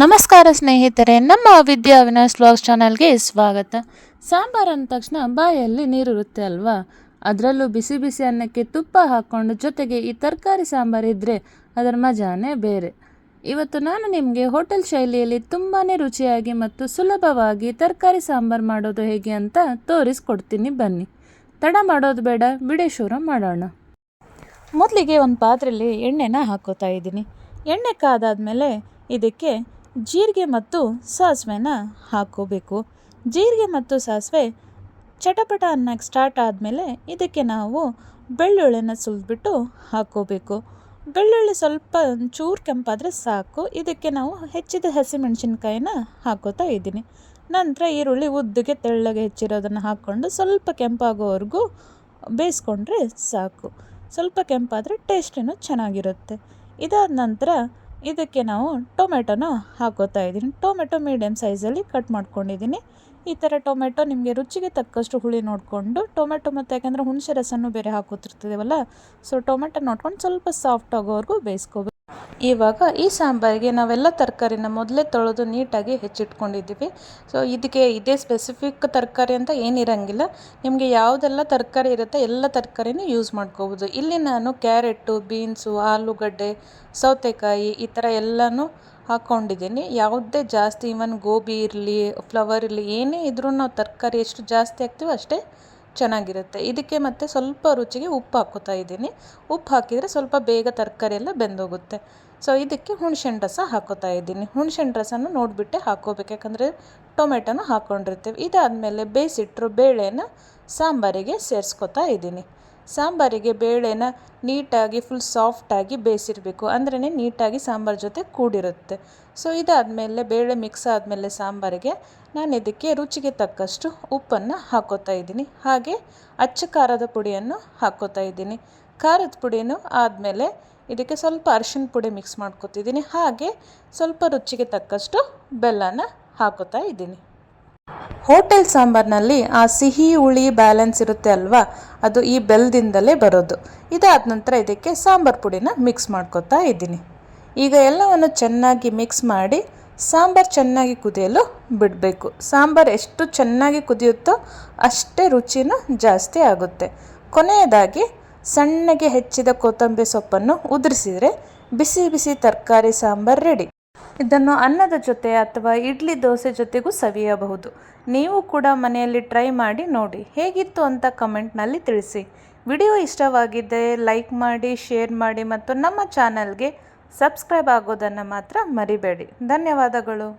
ನಮಸ್ಕಾರ ಸ್ನೇಹಿತರೆ, ನಮ್ಮ ವಿದ್ಯಾ ಅವಿನಾಶ್ ವ್ಲಾಗ್ಸ್ ಚಾನಲ್ಗೆ ಸ್ವಾಗತ. ಸಾಂಬಾರು ಅಂದ ತಕ್ಷಣ ಬಾಯಲ್ಲಿ ನೀರಿರುತ್ತೆ ಅಲ್ವಾ? ಅದರಲ್ಲೂ ಬಿಸಿ ಬಿಸಿ ಅನ್ನಕ್ಕೆ ತುಪ್ಪ ಹಾಕ್ಕೊಂಡು ಜೊತೆಗೆ ಈ ತರಕಾರಿ ಸಾಂಬಾರು ಇದ್ದರೆ ಅದರ ಮಜಾನೇ ಬೇರೆ. ಇವತ್ತು ನಾನು ನಿಮಗೆ ಹೋಟೆಲ್ ಶೈಲಿಯಲ್ಲಿ ತುಂಬಾ ರುಚಿಯಾಗಿ ಮತ್ತು ಸುಲಭವಾಗಿ ತರಕಾರಿ ಸಾಂಬಾರು ಮಾಡೋದು ಹೇಗೆ ಅಂತ ತೋರಿಸ್ಕೊಡ್ತೀನಿ. ಬನ್ನಿ, ತಡ ಮಾಡೋದು ಬೇಡ, ವಿಡಿಯೋ ಶುರು ಮಾಡೋಣ. ಮೊದಲಿಗೆ ಒಂದು ಪಾತ್ರೆಯಲ್ಲಿ ಎಣ್ಣೆನ ಹಾಕೋತಾ ಇದ್ದೀನಿ. ಎಣ್ಣೆ ಕಾದಾದಮೇಲೆ ಇದಕ್ಕೆ ಜೀರಿಗೆ ಮತ್ತು ಸಾಸಿವೆನ ಹಾಕೋಬೇಕು. ಜೀರಿಗೆ ಮತ್ತು ಸಾಸಿವೆ ಚಟಪಟ ಅನ್ನಕ್ಕೆ ಸ್ಟಾರ್ಟ್ ಆದಮೇಲೆ ಇದಕ್ಕೆ ನಾವು ಬೆಳ್ಳುಳ್ಳಿನ ಸುಲಿದ್ಬಿಟ್ಟು ಹಾಕೋಬೇಕು. ಬೆಳ್ಳುಳ್ಳಿ ಸ್ವಲ್ಪ ಚೂರು ಕೆಂಪಾದರೆ ಸಾಕು. ಇದಕ್ಕೆ ನಾವು ಹೆಚ್ಚಿದ ಹಸಿಮೆಣಸಿನ್ಕಾಯಿನ ಹಾಕೋತಾ ಇದ್ದೀನಿ. ನಂತರ ಈರುಳ್ಳಿ ಉದ್ದಗೆ ತೆಳ್ಳಗೆ ಹೆಚ್ಚಿರೋದನ್ನು ಹಾಕ್ಕೊಂಡು ಸ್ವಲ್ಪ ಕೆಂಪಾಗೋವರೆಗೂ ಬೇಯಿಸ್ಕೊಂಡ್ರೆ ಸಾಕು. ಸ್ವಲ್ಪ ಕೆಂಪಾದರೆ ಟೇಸ್ಟಿನೂ ಚೆನ್ನಾಗಿರುತ್ತೆ. ಇದಾದ ನಂತರ ಇದಕ್ಕೆ ನಾವು ಟೊಮೆಟೊನ ಹಾಕೋತಾ ಇದ್ದೀನಿ. ಟೊಮೆಟೊ ಮೀಡಿಯಮ್ ಸೈಜಲ್ಲಿ ಕಟ್ ಮಾಡ್ಕೊಂಡಿದ್ದೀನಿ. ಈ ಥರ ಟೊಮೆಟೊ ನಿಮಗೆ ರುಚಿಗೆ ತಕ್ಕಷ್ಟು ಹುಳಿ ನೋಡಿಕೊಂಡು, ಟೊಮೆಟೊ ಮತ್ತು ಯಾಕೆಂದರೆ ಹುಣಸೆ ರಸನೂ ಬೇರೆ ಹಾಕೋತಿರ್ತೀವಲ್ಲ, ಸೊ ಟೊಮೆಟೊ ನೋಡ್ಕೊಂಡು ಸ್ವಲ್ಪ ಸಾಫ್ಟ್ ಆಗೋವರೆಗೂ ಬೇಯಿಸ್ಕೋಬೇಕು. ಇವಾಗ ಈ ಸಾಂಬಾರಿಗೆ ನಾವೆಲ್ಲ ತರಕಾರಿನ ಮೊದಲೇ ತೊಳೆದು ನೀಟಾಗಿ ಹೆಚ್ಚಿಟ್ಕೊಂಡಿದ್ದೀವಿ. ಸೊ ಇದಕ್ಕೆ ಇದೇ ಸ್ಪೆಸಿಫಿಕ್ ತರಕಾರಿ ಅಂತ ಏನಿರೋಂಗಿಲ್ಲ. ನಿಮಗೆ ಯಾವುದೆಲ್ಲ ತರಕಾರಿ ಇರುತ್ತೆ ಎಲ್ಲ ತರಕಾರಿನೂ ಯೂಸ್ ಮಾಡ್ಕೋಬೋದು. ಇಲ್ಲಿ ನಾನು ಕ್ಯಾರೆಟು, ಬೀನ್ಸು, ಆಲೂಗಡ್ಡೆ, ಸೌತೆಕಾಯಿ ಈ ಥರ ಎಲ್ಲನೂ ಹಾಕ್ಕೊಂಡಿದ್ದೀನಿ. ಯಾವುದೇ ಜಾಸ್ತಿ ಈವನ್ ಗೋಬಿ ಇರಲಿ, ಫ್ಲವರ್ ಇರಲಿ, ಏನೇ ಇದ್ರೂ ನಾವು ತರಕಾರಿ ಎಷ್ಟು ಜಾಸ್ತಿ ಹಾಕ್ತೀವೋ ಅಷ್ಟೇ ಚೆನ್ನಾಗಿರುತ್ತೆ. ಇದಕ್ಕೆ ಮತ್ತು ಸ್ವಲ್ಪ ರುಚಿಗೆ ಉಪ್ಪು ಹಾಕೋತಾ ಇದ್ದೀನಿ. ಉಪ್ಪು ಹಾಕಿದರೆ ಸ್ವಲ್ಪ ಬೇಗ ತರಕಾರಿ ಎಲ್ಲ ಬೆಂದೋಗುತ್ತೆ. ಸೊ ಇದಕ್ಕೆ ಹುಣಸೆಹಣ್ಣು ರಸ ಹಾಕೋತಾ ಇದ್ದೀನಿ. ಹುಣಸೆಹಣ್ಣು ರಸನೂ ನೋಡಿಬಿಟ್ಟೆ ಹಾಕ್ಕೋಬೇಕು, ಯಾಕಂದರೆ ಟೊಮೆಟೊನ ಹಾಕ್ಕೊಂಡಿರ್ತೀವಿ. ಇದಾದಮೇಲೆ ಬೇಯಿಸಿಟ್ಟರು ಬೇಳೆನ ಸಾಂಬಾರಿಗೆ ಸೇರಿಸ್ಕೊತಾ ಇದ್ದೀನಿ. ಸಾಂಬಾರಿಗೆ ಬೇಳೆನ ನೀಟಾಗಿ ಫುಲ್ ಸಾಫ್ಟಾಗಿ ಬೇಯಿಸಿರಬೇಕು, ಅಂದ್ರೇ ನೀಟಾಗಿ ಸಾಂಬಾರು ಜೊತೆ ಕೂಡಿರುತ್ತೆ. ಸೊ ಇದಾದಮೇಲೆ ಬೇಳೆ ಮಿಕ್ಸ್ ಆದಮೇಲೆ ಸಾಂಬಾರಿಗೆ ನಾನು ಇದಕ್ಕೆ ರುಚಿಗೆ ತಕ್ಕಷ್ಟು ಉಪ್ಪನ್ನು ಹಾಕೋತಾ ಇದ್ದೀನಿ. ಹಾಗೆ ಅಚ್ಚ ಖಾರದ ಪುಡಿಯನ್ನು ಹಾಕೋತಾ ಇದ್ದೀನಿ. ಖಾರದ ಪುಡಿನೂ ಆದಮೇಲೆ ಇದಕ್ಕೆ ಸ್ವಲ್ಪ ಅರಿಶಿನ ಪುಡಿ ಮಿಕ್ಸ್ ಮಾಡ್ಕೊತಿದ್ದೀನಿ. ಹಾಗೆ ಸ್ವಲ್ಪ ರುಚಿಗೆ ತಕ್ಕಷ್ಟು ಬೆಲ್ಲನ ಹಾಕೋತಾ ಇದ್ದೀನಿ. ಹೋಟೆಲ್ ಸಾಂಬಾರಿನಲ್ಲಿ ಆ ಸಿಹಿ ಹುಳಿ ಬ್ಯಾಲೆನ್ಸ್ ಇರುತ್ತೆ ಅಲ್ವಾ, ಅದು ಈ ಬೆಲ್ಲದಿಂದಲೇ ಬರೋದು. ಇದಾದ ನಂತರ ಇದಕ್ಕೆ ಸಾಂಬಾರು ಪುಡಿನ ಮಿಕ್ಸ್ ಮಾಡ್ಕೋತಾ ಇದ್ದೀನಿ. ಈಗ ಎಲ್ಲವನ್ನು ಚೆನ್ನಾಗಿ ಮಿಕ್ಸ್ ಮಾಡಿ ಸಾಂಬಾರು ಚೆನ್ನಾಗಿ ಕುದಿಯಲು ಬಿಡಬೇಕು. ಸಾಂಬಾರು ಎಷ್ಟು ಚೆನ್ನಾಗಿ ಕುದಿಯುತ್ತೋ ಅಷ್ಟೇ ರುಚಿನೂ ಜಾಸ್ತಿ ಆಗುತ್ತೆ. ಕೊನೆಯದಾಗಿ ಸಣ್ಣಗೆ ಹೆಚ್ಚಿದ ಕೊತ್ತಂಬರಿ ಸೊಪ್ಪನ್ನು ಉದುರಿಸಿದರೆ ಬಿಸಿ ಬಿಸಿ ತರಕಾರಿ ಸಾಂಬಾರು ರೆಡಿ. ಇದನ್ನು ಅನ್ನದ ಜೊತೆ ಅಥವಾ ಇಡ್ಲಿ ದೋಸೆ ಜೊತೆಗೂ ಸವಿಯಬಹುದು. ನೀವು ಕೂಡ ಮನೆಯಲ್ಲಿ ಟ್ರೈ ಮಾಡಿ ನೋಡಿ, ಹೇಗಿತ್ತು ಅಂತ ಕಮೆಂಟ್ನಲ್ಲಿ ತಿಳಿಸಿ. ವಿಡಿಯೋ ಇಷ್ಟವಾಗಿದ್ದರೆ ಲೈಕ್ ಮಾಡಿ, ಶೇರ್ ಮಾಡಿ ಮತ್ತು ನಮ್ಮ ಚಾನಲ್ಗೆ ಸಬ್ಸ್ಕ್ರೈಬ್ ಆಗೋದನ್ನು ಮಾತ್ರ ಮರಿಬೇಡಿ. ಧನ್ಯವಾದಗಳು.